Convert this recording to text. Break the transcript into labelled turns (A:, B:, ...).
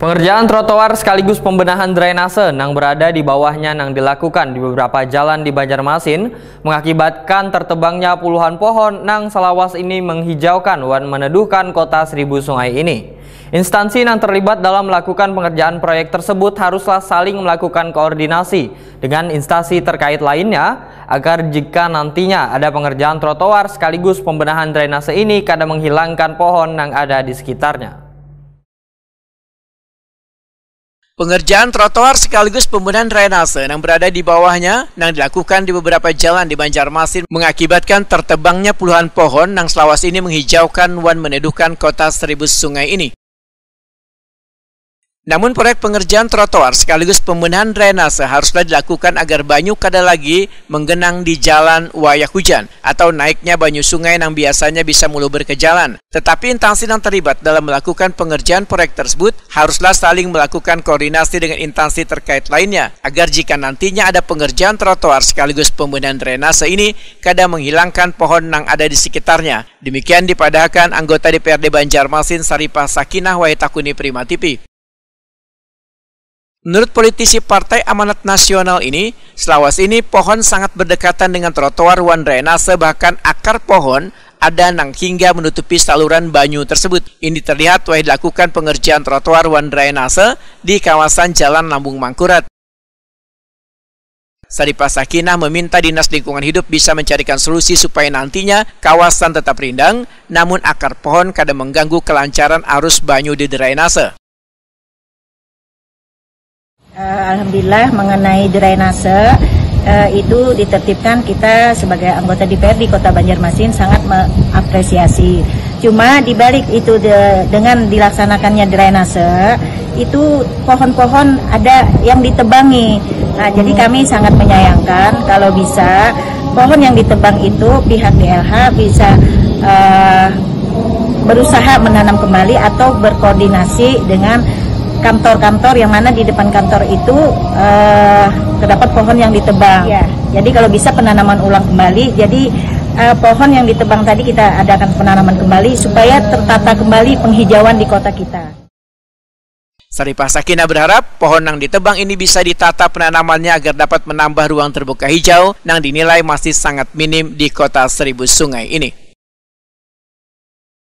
A: Pengerjaan trotoar sekaligus pembenahan drainase yang berada di bawahnya yang dilakukan di beberapa jalan di Banjarmasin mengakibatkan tertebangnya puluhan pohon yang selawas ini menghijaukan dan meneduhkan kota Seribu Sungai ini. Instansi yang terlibat dalam melakukan pengerjaan proyek tersebut haruslah saling melakukan koordinasi dengan instansi terkait lainnya agar jika nantinya ada pengerjaan trotoar sekaligus pembenahan drainase ini kada menghilangkan pohon yang ada di sekitarnya.
B: Pengerjaan trotoar sekaligus pembenahan drainase yang berada di bawahnya yang dilakukan di beberapa jalan di Banjarmasin mengakibatkan tertebangnya puluhan pohon yang selawas ini menghijaukan dan meneduhkan kota Seribu Sungai ini. Namun proyek pengerjaan trotoar sekaligus pembenahan drainase haruslah dilakukan agar banyu kada lagi menggenang di jalan wayak hujan atau naiknya banyu sungai yang biasanya bisa meluber ke jalan. Tetapi instansi yang terlibat dalam melakukan pengerjaan proyek tersebut haruslah saling melakukan koordinasi dengan instansi terkait lainnya agar jika nantinya ada pengerjaan trotoar sekaligus pembenahan drainase ini kada menghilangkan pohon yang ada di sekitarnya. Demikian dipadahkan anggota DPRD Banjarmasin Saripah Sakinah Waitakuni Prima TV. Menurut politisi Partai Amanat Nasional ini, selawas ini pohon sangat berdekatan dengan trotoar wan drainase, bahkan akar pohon ada nang hingga menutupi saluran banyu tersebut. Ini terlihat telah dilakukan pengerjaan trotoar wan drainase di kawasan Jalan Lambung Mangkurat. Saripah Sakinah meminta Dinas Lingkungan Hidup bisa mencarikan solusi supaya nantinya kawasan tetap rindang, namun akar pohon kada mengganggu kelancaran arus banyu di drainase.
C: Alhamdulillah mengenai drainase itu ditertibkan, kita sebagai anggota DPRD Kota Banjarmasin sangat mengapresiasi. Cuma dibalik itu dengan dilaksanakannya drainase itu pohon-pohon ada yang ditebangi. Nah, jadi kami sangat menyayangkan kalau bisa pohon yang ditebang itu pihak DLH bisa berusaha menanam kembali atau berkoordinasi dengan kantor-kantor yang mana di depan kantor itu terdapat pohon yang ditebang. Ya. Jadi kalau bisa penanaman ulang kembali. Jadi pohon yang ditebang tadi kita adakan penanaman kembali supaya tertata kembali penghijauan di kota kita.
B: Saripah Sakinah berharap pohon yang ditebang ini bisa ditata penanamannya agar dapat menambah ruang terbuka hijau yang dinilai masih sangat minim di kota Seribu Sungai ini.